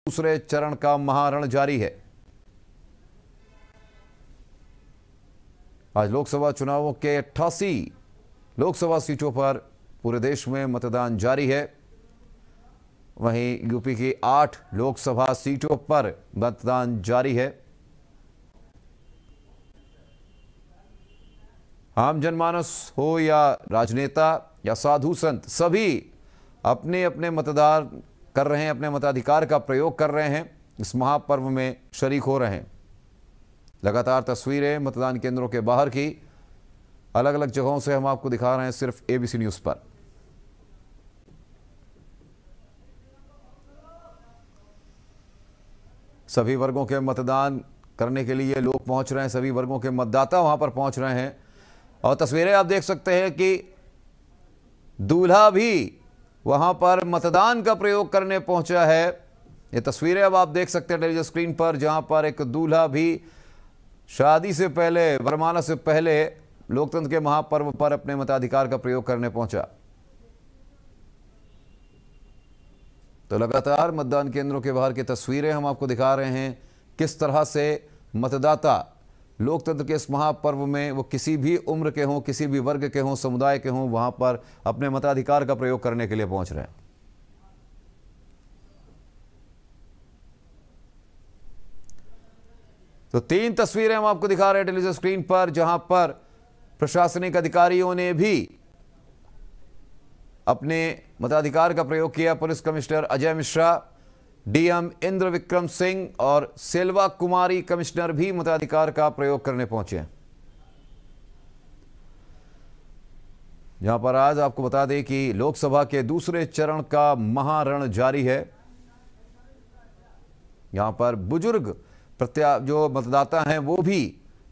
दूसरे चरण का महारण जारी है। आज लोकसभा चुनावों के 88 लोकसभा सीटों पर पूरे देश में मतदान जारी है। वहीं यूपी की 8 लोकसभा सीटों पर मतदान जारी है। आम जनमानस हो या राजनेता या साधु संत, सभी अपने अपने मतदान कर रहे हैं, अपने मताधिकार का प्रयोग कर रहे हैं, इस महापर्व में शरीक हो रहे हैं। लगातार तस्वीरें मतदान केंद्रों के बाहर की अलग अलग जगहों से हम आपको दिखा रहे हैं सिर्फ एबीसी न्यूज पर। सभी वर्गों के मतदान करने के लिए लोग पहुंच रहे हैं, सभी वर्गों के मतदाता वहां पर पहुंच रहे हैं। और तस्वीरें आप देख सकते हैं कि दूल्हा भी वहां पर मतदान का प्रयोग करने पहुंचा है। ये तस्वीरें अब आप देख सकते हैं टेलीविजन स्क्रीन पर, जहां पर एक दूल्हा भी शादी से पहले, वरमाला से पहले लोकतंत्र के महापर्व पर अपने मताधिकार का प्रयोग करने पहुंचा। तो लगातार मतदान केंद्रों के बाहर की तस्वीरें हम आपको दिखा रहे हैं, किस तरह से मतदाता लोकतंत्र के इस महापर्व में, वो किसी भी उम्र के हों, किसी भी वर्ग के हों, समुदाय के हों, वहां पर अपने मताधिकार का प्रयोग करने के लिए पहुंच रहे हैं। तो 3 तस्वीरें हम आपको दिखा रहे हैं टेलीविजन स्क्रीन पर, जहां पर प्रशासनिक अधिकारियों ने भी अपने मताधिकार का प्रयोग किया। Police commissioner Ajay Mishra, DM Indra Vikram Singh और सेल्वा कुमारी कमिश्नर भी मताधिकार का प्रयोग करने पहुंचे हैं। जहां पर आज आपको बता दें कि लोकसभा के दूसरे चरण का महारण जारी है। यहां पर बुजुर्ग जो मतदाता हैं वो भी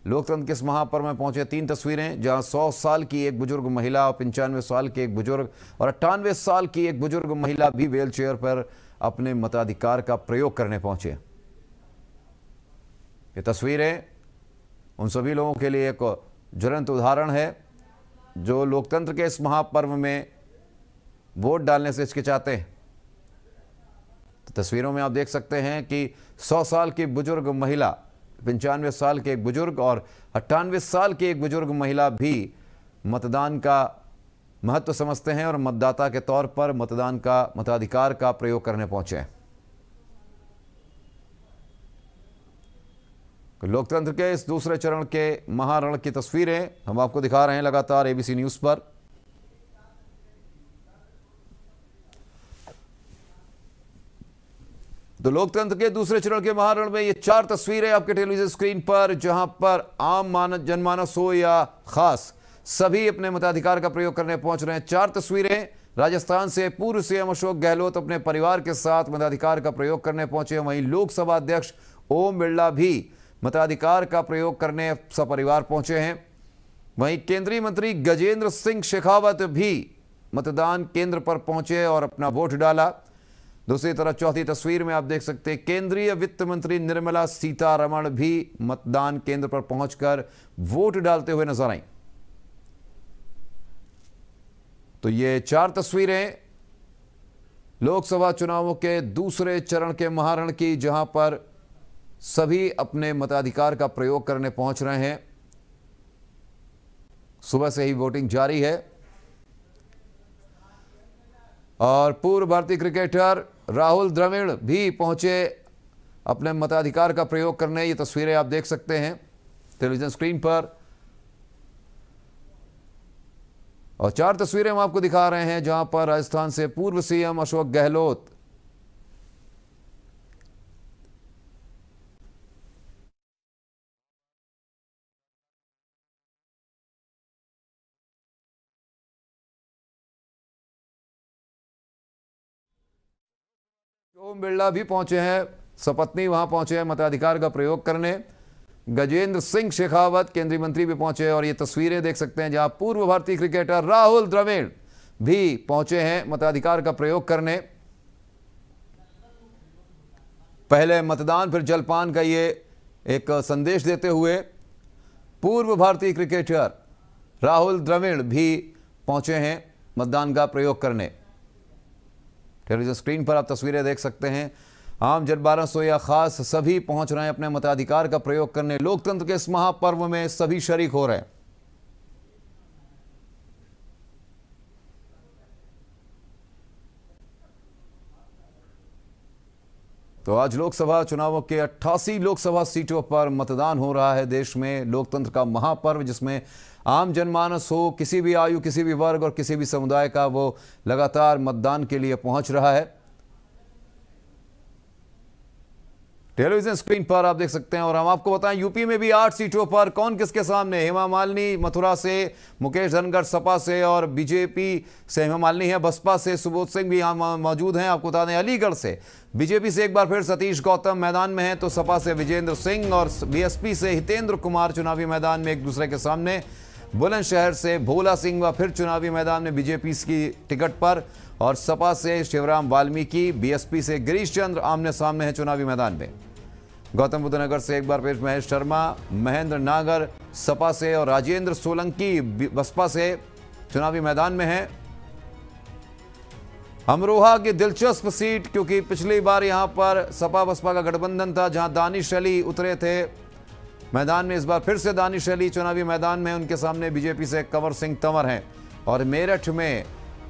लोकतंत्र के इस महापर्व में पहुंचे। 3 तस्वीरें, जहां 100 साल की एक बुजुर्ग महिला और 95 साल के एक बुजुर्ग और 98 साल की एक बुजुर्ग महिला भी व्हील चेयर पर अपने मताधिकार का प्रयोग करने पहुंचे। ये तस्वीरें उन सभी लोगों के लिए एक ज्वलंत उदाहरण है जो लोकतंत्र के इस महापर्व में वोट डालने से हिचकिचाते हैं। तो तस्वीरों में आप देख सकते हैं कि 100 साल की बुजुर्ग महिला, 95 साल के एक बुजुर्ग और 98 साल की एक बुजुर्ग महिला भी मतदान का महत्व समझते हैं और मतदाता के तौर पर मताधिकार का प्रयोग करने पहुंचे हैं। लोकतंत्र के इस दूसरे चरण के महारण की तस्वीरें हम आपको दिखा रहे हैं लगातार एबीसी न्यूज पर। तो लोकतंत्र के दूसरे चरण के महारण में ये 4 तस्वीरें आपके टेलीविजन स्क्रीन पर, जहां पर आम जनमानस हो या खास, सभी अपने मताधिकार का प्रयोग करने पहुंच रहे हैं। 4 तस्वीरें राजस्थान से पूर्व सीएम अशोक गहलोत अपने परिवार के साथ मताधिकार का प्रयोग करने पहुंचे। वहीं लोकसभा अध्यक्ष ओम बिरला भी मताधिकार का प्रयोग करने सपरिवार पहुंचे हैं। वहीं केंद्रीय मंत्री गजेंद्र सिंह शेखावत भी मतदान केंद्र पर पहुंचे और अपना वोट डाला। दूसरी तरफ चौथी तस्वीर में आप देख सकते हैं केंद्रीय वित्त मंत्री निर्मला सीतारमण भी मतदान केंद्र पर पहुंचकर वोट डालते हुए नजर आई। तो ये 4 तस्वीरें लोकसभा चुनावों के दूसरे चरण के महारण की, जहां पर सभी अपने मताधिकार का प्रयोग करने पहुंच रहे हैं। सुबह से ही वोटिंग जारी है और पूर्व भारतीय क्रिकेटर राहुल द्रविड़ भी पहुंचे अपने मताधिकार का प्रयोग करने। ये तस्वीरें आप देख सकते हैं टेलीविजन स्क्रीन पर और 4 तस्वीरें हम आपको दिखा रहे हैं जहां पर राजस्थान से पूर्व सीएम अशोक गहलोत ओम बिरला भी पहुंचे हैं, सपत्नी वहां पहुंचे हैं मताधिकार का प्रयोग करने। गजेंद्र सिंह शेखावत केंद्रीय मंत्री भी पहुंचे और ये तस्वीरें देख सकते हैं जहां पूर्व भारतीय क्रिकेटर राहुल द्रविड़ भी पहुंचे हैं मताधिकार का प्रयोग करने। पहले मतदान फिर जलपान का ये एक संदेश देते हुए पूर्व भारतीय क्रिकेटर राहुल द्रविड़ भी पहुंचे हैं मतदान का प्रयोग करने। टेलीविजन स्क्रीन पर आप तस्वीरें देख सकते हैं आम जनमानस हो या खास, सभी पहुंच रहे हैं अपने मताधिकार का प्रयोग करने। लोकतंत्र के इस महापर्व में सभी शरीक हो रहे हैं। तो आज लोकसभा चुनावों के 88 लोकसभा सीटों पर मतदान हो रहा है देश में। लोकतंत्र का महापर्व जिसमें आम जनमानस हो, किसी भी आयु, किसी भी वर्ग और किसी भी समुदाय का, वो लगातार मतदान के लिए पहुंच रहा है। टेलीविजन स्क्रीन पर आप देख सकते हैं। और हम आपको बताएं, यूपी में भी 8 सीटों पर कौन किसके सामने। हेमा मालिनी मथुरा से, मुकेश धनखड़ सपा से और बीजेपी से हेमा मालिनी है, बसपा से सुबोध सिंह भी यहाँ मौजूद हैं। आपको बता दें अलीगढ़ से बीजेपी से एक बार फिर सतीश गौतम मैदान में है, तो सपा से विजेंद्र सिंह और बीएसपी से हितेंद्र कुमार चुनावी मैदान में एक दूसरे के सामने। बुलंदशहर से भोला सिंह व फिर चुनावी मैदान में बीजेपी की टिकट पर, और सपा से शिवराम वाल्मीकि, बीएसपी से गिरीश चंद्र आमने सामने है चुनावी मैदान में। गौतम बुद्ध नगर से एक बार फिर महेश शर्मा, महेंद्र नागर सपा से और राजेंद्र सोलंकी बसपा से चुनावी मैदान में है। अमरोहा की दिलचस्प सीट, क्योंकि पिछली बार यहां पर सपा बसपा का गठबंधन था, जहां दानिश अली उतरे थे मैदान में। इस बार फिर से दानिश अली चुनावी मैदान में, उनके सामने बीजेपी से कंवर सिंह तंवर हैं। और मेरठ में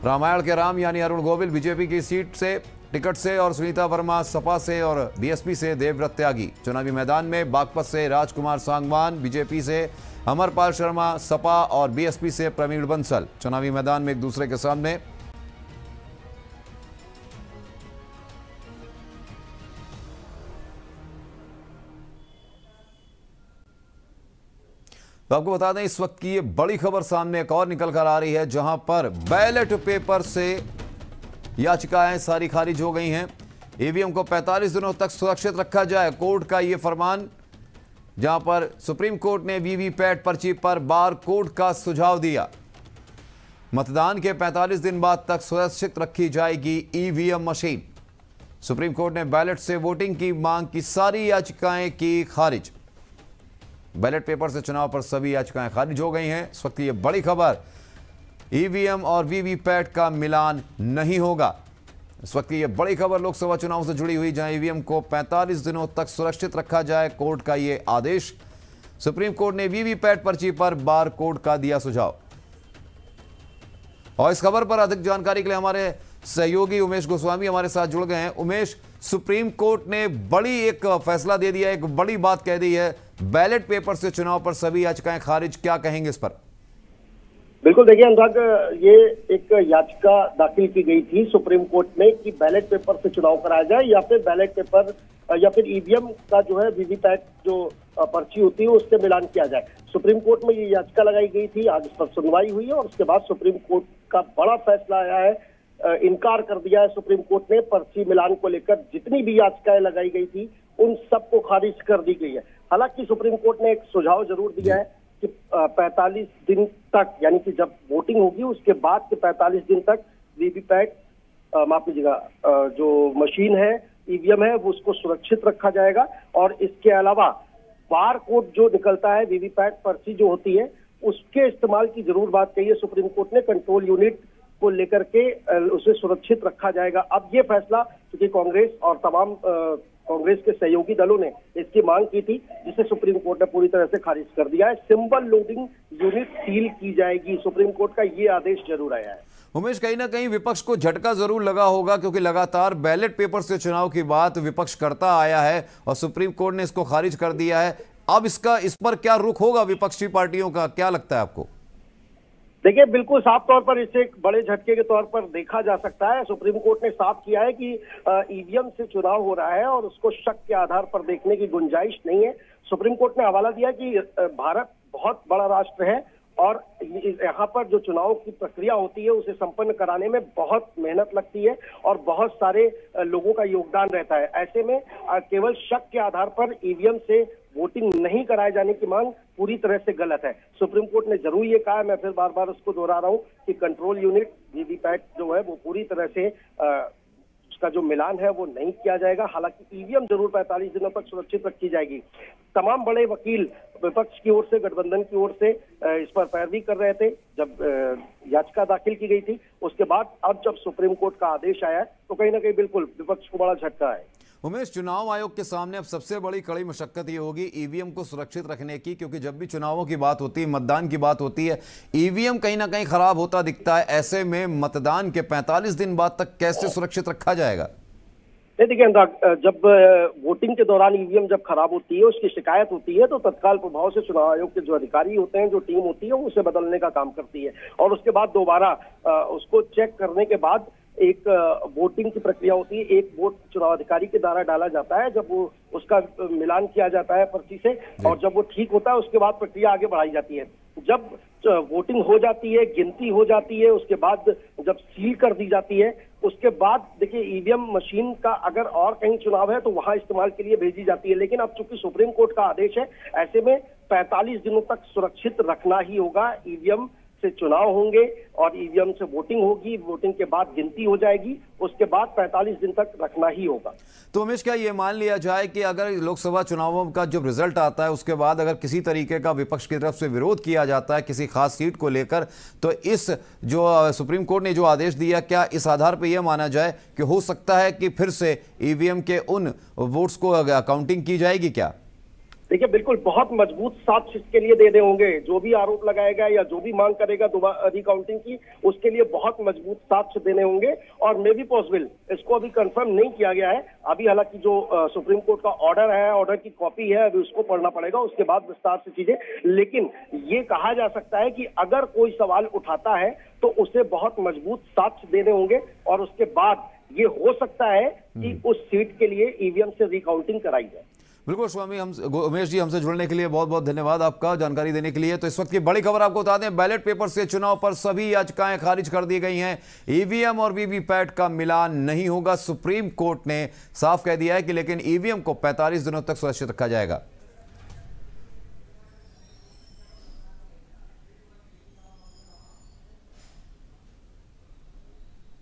रामायण के राम यानी अरुण गोविल बीजेपी की सीट से टिकट से, और सुनीता वर्मा सपा से और बीएसपी से देवव्रत त्यागी चुनावी मैदान में। बागपत से राजकुमार सांगवान बीजेपी से, अमरपाल शर्मा सपा और बीएसपी से प्रवीण बंसल चुनावी मैदान में एक दूसरे के सामने। तो आपको बता दें इस वक्त की ये बड़ी खबर सामने एक और निकल कर आ रही है, जहां पर बैलेट पेपर से याचिकाएं सारी खारिज हो गई हैं। ईवीएम को 45 दिनों तक सुरक्षित रखा जाए, कोर्ट का ये फरमान, जहां पर सुप्रीम कोर्ट ने वीवीपैट पर्ची पर बार कोड का सुझाव दिया। मतदान के 45 दिन बाद तक सुरक्षित रखी जाएगी ईवीएम मशीन। सुप्रीम कोर्ट ने बैलेट से वोटिंग की मांग की सारी याचिकाएं की खारिज। बैलेट पेपर से चुनाव पर सभी याचिकाएं खारिज हो गई हैं। इस वक्त ये बड़ी खबर, ईवीएम और वीवीपैट का मिलान नहीं होगा। इस वक्त ये बड़ी खबर लोकसभा चुनाव से जुड़ी हुई, जहां ईवीएम को 45 दिनों तक सुरक्षित रखा जाए, कोर्ट का ये आदेश। सुप्रीम कोर्ट ने वीवीपैट पर्ची पर बार कोड का दिया सुझाव। और इस खबर पर अधिक जानकारी के लिए हमारे सहयोगी उमेश गोस्वामी हमारे साथ जुड़ गए हैं। उमेश, सुप्रीम कोर्ट ने बड़ी एक फैसला दे दिया, एक बड़ी बात कह दी है, बैलेट पेपर से चुनाव पर सभी याचिकाएं खारिज, क्या कहेंगे इस पर? बिल्कुल, देखिए अनुराग, ये एक याचिका दाखिल की गई थी सुप्रीम कोर्ट में कि बैलेट पेपर से चुनाव कराया जाए या फिर बैलेट पेपर या फिर ईवीएम का जो है वीवीपैट जो पर्ची होती है उससे मिलान किया जाए। सुप्रीम कोर्ट में ये याचिका लगाई गई थी, आज इस पर सुनवाई हुई है और उसके बाद सुप्रीम कोर्ट का बड़ा फैसला आया है। इनकार कर दिया है सुप्रीम कोर्ट ने पर्ची मिलान को लेकर। जितनी भी याचिकाएं लगाई गई थी उन सबको खारिज कर दी गई है। हालांकि सुप्रीम कोर्ट ने एक सुझाव जरूर दिया है कि 45 दिन तक, यानी कि जब वोटिंग होगी उसके बाद के 45 दिन तक वीवीपैट, माफ कीजिएगा, जो मशीन है, ईवीएम है, वो उसको सुरक्षित रखा जाएगा। और इसके अलावा बार कोड जो निकलता है, वीवीपैट पर्ची जो होती है, उसके इस्तेमाल की जरूर बात कही है सुप्रीम कोर्ट ने। कंट्रोल यूनिट को लेकर के उसे सुरक्षित रखा जाएगा। अब ये फैसला, क्योंकि कांग्रेस और तमाम कांग्रेस के सहयोगी दलों ने इसकी मांग की थी, जिसे सुप्रीम कोर्ट ने पूरी तरह से खारिज कर दिया है। सिंबल लोडिंग यूनिट सील की जाएगी, सुप्रीम कोर्ट का ये आदेश जरूर आया है। उमेश, कहीं ना कहीं विपक्ष को झटका जरूर लगा होगा, क्योंकि लगातार बैलेट पेपर से चुनाव की बात विपक्ष करता आया है और सुप्रीम कोर्ट ने इसको खारिज कर दिया है। अब इस पर क्या रुख होगा विपक्षी पार्टियों का, क्या लगता है आपको? देखिए, बिल्कुल साफ तौर पर इसे एक बड़े झटके के तौर पर देखा जा सकता है। सुप्रीम कोर्ट ने साफ किया है कि ईवीएम से चुनाव हो रहा है और उसको शक के आधार पर देखने की गुंजाइश नहीं है। सुप्रीम कोर्ट ने हवाला दिया कि भारत बहुत बड़ा राष्ट्र है और यहाँ पर जो चुनाव की प्रक्रिया होती है उसे संपन्न कराने में बहुत मेहनत लगती है और बहुत सारे लोगों का योगदान रहता है। ऐसे में केवल शक के आधार पर ईवीएम से वोटिंग नहीं कराए जाने की मांग पूरी तरह से गलत है। सुप्रीम कोर्ट ने जरूर ये कहा है, मैं फिर बार बार उसको दोहरा रहा हूँ, कि कंट्रोल यूनिट वीवीपैट जो है वो पूरी तरह से उसका जो मिलान है वो नहीं किया जाएगा। हालांकि ईवीएम जरूर 45 दिनों तक सुरक्षित रखी जाएगी। तमाम बड़े वकील विपक्ष की ओर से, गठबंधन की ओर से इस पर पैरवी कर रहे थे जब याचिका दाखिल की गई थी। उसके बाद अब जब सुप्रीम कोर्ट का आदेश आया है तो कहीं ना कहीं बिल्कुल विपक्ष को बड़ा झटका है। उमेश, चुनाव आयोग के सामने अब सबसे बड़ी कड़ी मशक्कत ये होगी ईवीएम को सुरक्षित रखने की, क्योंकि जब भी चुनावों की बात होती है, मतदान की बात होती है, ईवीएम कहीं ना कहीं खराब होता दिखता है। ऐसे में मतदान के 45 दिन बाद तक कैसे सुरक्षित रखा जाएगा? नहीं, देखिए अनुराग, जब वोटिंग के दौरान ईवीएम जब खराब होती है, उसकी शिकायत होती है, तो तत्काल प्रभाव से चुनाव आयोग के जो अधिकारी होते हैं, जो टीम होती है, उसे बदलने का काम करती है और उसके बाद दोबारा उसको चेक करने के बाद एक वोटिंग की प्रक्रिया होती है। एक वोट चुनाव अधिकारी के द्वारा डाला जाता है, जब वो उसका मिलान किया जाता है पर्ची से, और जब वो ठीक होता है उसके बाद प्रक्रिया आगे बढ़ाई जाती है। जब वोटिंग हो जाती है, गिनती हो जाती है, उसके बाद जब सील कर दी जाती है, उसके बाद देखिए ईवीएम मशीन का अगर और कहीं चुनाव है तो वहां इस्तेमाल के लिए भेजी जाती है। लेकिन अब चूंकि सुप्रीम कोर्ट का आदेश है, ऐसे में 45 दिनों तक सुरक्षित रखना ही होगा। ईवीएम से चुनाव होंगे और ईवीएम से वोटिंग होगी, वोटिंग के बाद गिनती हो जाएगी, उसके बाद 45 दिन तक रखना ही होगा। तो उमेश, क्या ये मान लिया जाए कि अगर लोकसभा चुनावों का जब रिजल्ट आता है उसके बाद अगर किसी तरीके का विपक्ष की तरफ से विरोध किया जाता है किसी खास सीट को लेकर, तो इस जो सुप्रीम कोर्ट ने जो आदेश दिया, क्या इस आधार पर यह माना जाए कि हो सकता है कि फिर से ईवीएम के उन वोट्स को काउंटिंग की जाएगी? क्या देखिए, बिल्कुल बहुत मजबूत साक्ष्य इसके लिए देने होंगे। जो भी आरोप लगाएगा या जो भी मांग करेगा दोबारा रिकाउंटिंग की, उसके लिए बहुत मजबूत साक्ष्य देने होंगे। और मे बी पॉसिबल, इसको अभी कंफर्म नहीं किया गया है अभी, हालांकि जो सुप्रीम कोर्ट का ऑर्डर है, ऑर्डर की कॉपी है, अभी उसको पढ़ना पड़ेगा, उसके बाद विस्तार से चीजें। लेकिन ये कहा जा सकता है कि अगर कोई सवाल उठाता है तो उसे बहुत मजबूत साक्ष्य देने होंगे और उसके बाद ये हो सकता है कि उस सीट के लिए ईवीएम से रिकाउंटिंग कराई जाए। बिल्कुल स्वामी, हम उमेश जी, हमसे जुड़ने के लिए बहुत बहुत धन्यवाद आपका, जानकारी देने के लिए। तो इस वक्त की बड़ी खबर आपको बता दें, बैलेट पेपर से चुनाव पर सभी याचिकाएं खारिज कर दी गई हैं। ईवीएम और वीवीपैट का मिलान नहीं होगा, सुप्रीम कोर्ट ने साफ कह दिया है कि लेकिन ईवीएम को 45 दिनों तक सुरक्षित रखा जाएगा।